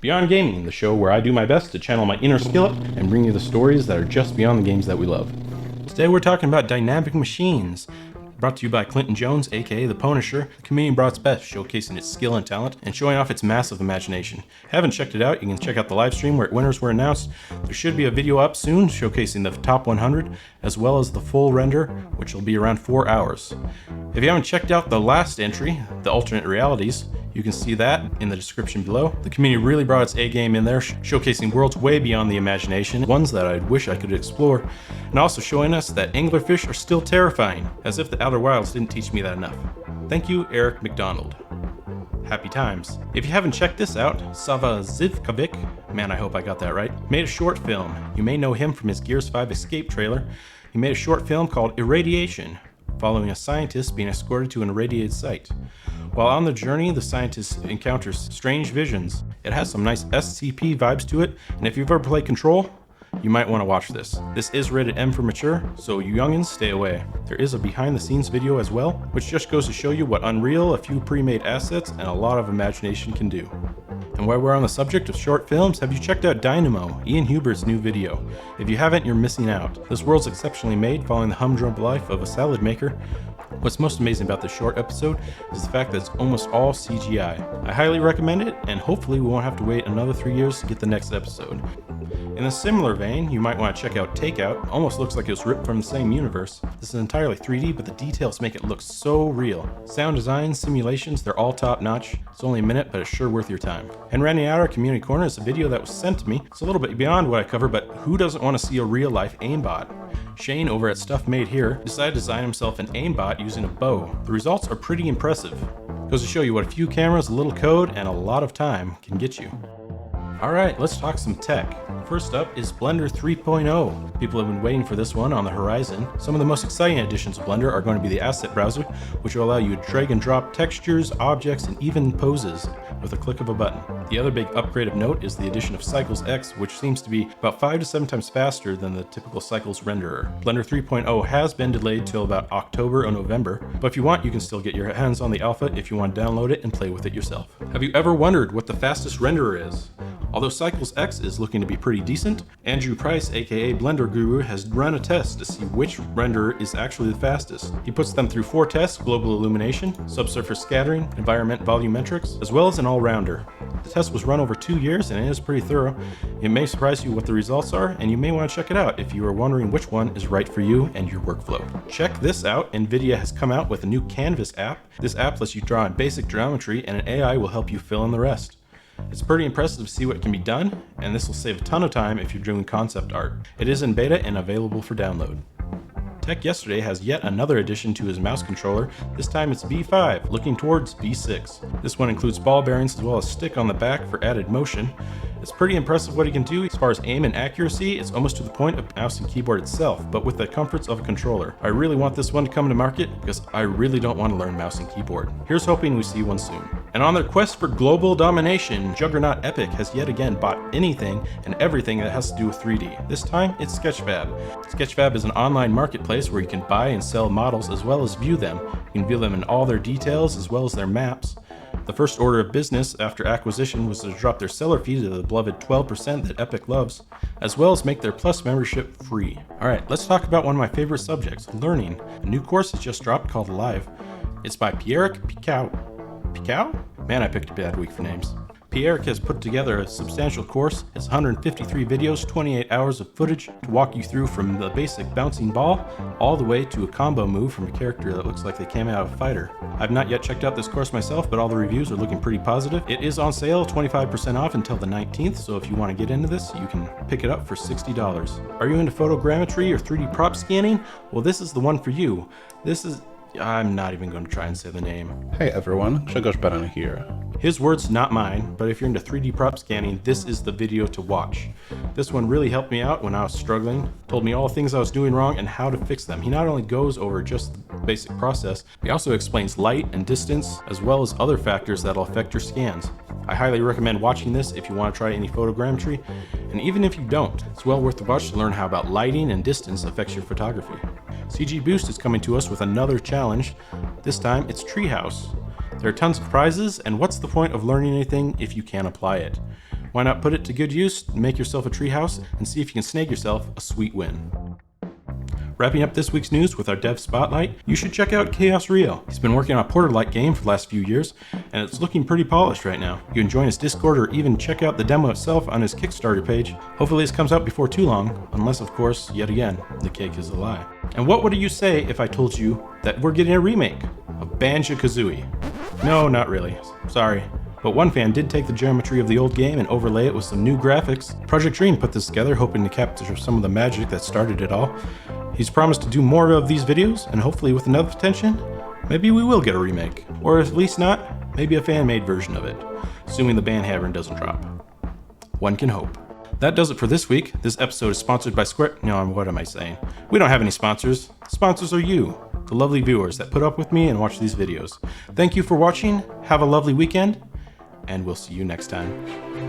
Beyond Gaming, the show where I do my best to channel my inner skillet and bring you the stories that are just beyond the games that we love. Today we're talking about dynamic machines, brought to you by Clinton Jones, aka The Punisher. The comedian brought its best, showcasing its skill and talent, and showing off its massive imagination. If you haven't checked it out, you can check out the live stream where winners were announced. There should be a video up soon showcasing the top 100, as well as the full render, which will be around 4 hours. If you haven't checked out the last entry, the alternate realities, you can see that in the description below. The community really brought its A game in there, showcasing worlds way beyond the imagination, ones that I wish I could explore, and also showing us that anglerfish are still terrifying, as if the Outer Wilds didn't teach me that enough. Thank you, Eric McDonald. Happy times. If you haven't checked this out, Sava Zivkovic, man I hope I got that right, made a short film. You may know him from his Gears 5 Escape trailer. He made a short film called Irradiation, following a scientist being escorted to an irradiated site. While on the journey, the scientist encounters strange visions. It has some nice SCP vibes to it, and if you've ever played Control, you might want to watch this. This is rated M for mature, so you youngins stay away. There is a behind the scenes video as well, which just goes to show you what Unreal, a few pre-made assets, and a lot of imagination can do. And while we're on the subject of short films, have you checked out Dynamo, Ian Hubert's new video? If you haven't, you're missing out. This world's exceptionally made, following the humdrum life of a salad maker. What's most amazing about this short episode is the fact that it's almost all CGI. I highly recommend it, and hopefully we won't have to wait another 3 years to get the next episode. In a similar vein, you might want to check out Takeout. Almost looks like it was ripped from the same universe. This is entirely 3D, but the details make it look so real. Sound design, simulations, they're all top notch. It's only a minute, but it's sure worth your time. And rounding out our community corner is a video that was sent to me. It's a little bit beyond what I cover, but who doesn't want to see a real life aimbot? Shane over at Stuff Made Here decided to design himself an aimbot using a bow. The results are pretty impressive. Goes to show you what a few cameras, a little code, and a lot of time can get you. Alright, let's talk some tech. First up is Blender 3.0. People have been waiting for this one on the horizon. Some of the most exciting additions of Blender are going to be the asset browser, which will allow you to drag and drop textures, objects, and even poses with a click of a button. The other big upgrade of note is the addition of Cycles X, which seems to be about 5 to 7 times faster than the typical Cycles renderer. Blender 3.0 has been delayed till about October or November, but if you want, you can still get your hands on the alpha if you want to download it and play with it yourself. Have you ever wondered what the fastest renderer is? Although Cycles X is looking to be pretty decent, Andrew Price, aka Blender Guru, has run a test to see which renderer is actually the fastest. He puts them through 4 tests: global illumination, subsurface scattering, environment volumetrics, as well as an all-rounder. The test was run over 2 years and it is pretty thorough. It may surprise you what the results are, and you may want to check it out if you are wondering which one is right for you and your workflow. Check this out, NVIDIA has come out with a new Canvas app. This app lets you draw in basic geometry and an AI will help you fill in the rest. It's pretty impressive to see what can be done, and this will save a ton of time if you're doing concept art. It is in beta and available for download. Tech Yesterday has yet another addition to his mouse controller. This time it's V5, looking towards V6. This one includes ball bearings as well as stick on the back for added motion. It's pretty impressive what he can do. As far as aim and accuracy, it's almost to the point of mouse and keyboard itself, but with the comforts of a controller. I really want this one to come to market because I really don't want to learn mouse and keyboard. Here's hoping we see one soon. And on their quest for global domination, Juggernaut Epic has yet again bought anything and everything that has to do with 3D. This time, it's Sketchfab. Sketchfab is an online marketplace where you can buy and sell models as well as view them. You can view them in all their details as well as their maps. The first order of business after acquisition was to drop their seller fee to the beloved 12% that Epic loves, as well as make their Plus membership free. Alright, let's talk about one of my favorite subjects, learning. A new course has just dropped called Alive. It's by Pierrick Picaud. Picaud? Man, I picked a bad week for names. Pierrick has put together a substantial course. It's 153 videos, 28 hours of footage to walk you through from the basic bouncing ball all the way to a combo move from a character that looks like they came out of a fighter. I've not yet checked out this course myself, but all the reviews are looking pretty positive. It is on sale, 25% off until the 19th, so if you want to get into this, you can pick it up for $60. Are you into photogrammetry or 3D prop scanning? Well, this is the one for you. I'm not even going to try and say the name. Hey everyone, Grzegorz Baran here. His words, not mine, but if you're into 3D prop scanning, this is the video to watch. This one really helped me out when I was struggling, told me all the things I was doing wrong and how to fix them. He not only goes over just the basic process, he also explains light and distance, as well as other factors that'll affect your scans. I highly recommend watching this if you want to try any photogrammetry, and even if you don't, it's well worth the watch to learn how about lighting and distance affects your photography. CG Boost is coming to us with another challenge. This time it's TREEHOUSE. There are tons of prizes, and what's the point of learning anything if you can't apply it? Why not put it to good use, make yourself a treehouse, and see if you can snag yourself a sweet win. Wrapping up this week's news with our dev spotlight, you should check out Chaos Rio. He's been working on a Porter-like game for the last few years, and it's looking pretty polished right now. You can join his Discord or even check out the demo itself on his Kickstarter page. Hopefully this comes out before too long, unless of course, yet again, the cake is a lie. And what would you say if I told you that we're getting a remake of Banjo-Kazooie? No, not really. Sorry. But one fan did take the geometry of the old game and overlay it with some new graphics. Project Dream put this together, hoping to capture some of the magic that started it all. He's promised to do more of these videos, and hopefully with enough attention, maybe we will get a remake. Or at least not, maybe a fan-made version of it, assuming the Ban Havern doesn't drop. One can hope. That does it for this week. This episode is sponsored by No, what am I saying? We don't have any sponsors. Sponsors are you, the lovely viewers that put up with me and watch these videos. Thank you for watching, have a lovely weekend, and we'll see you next time.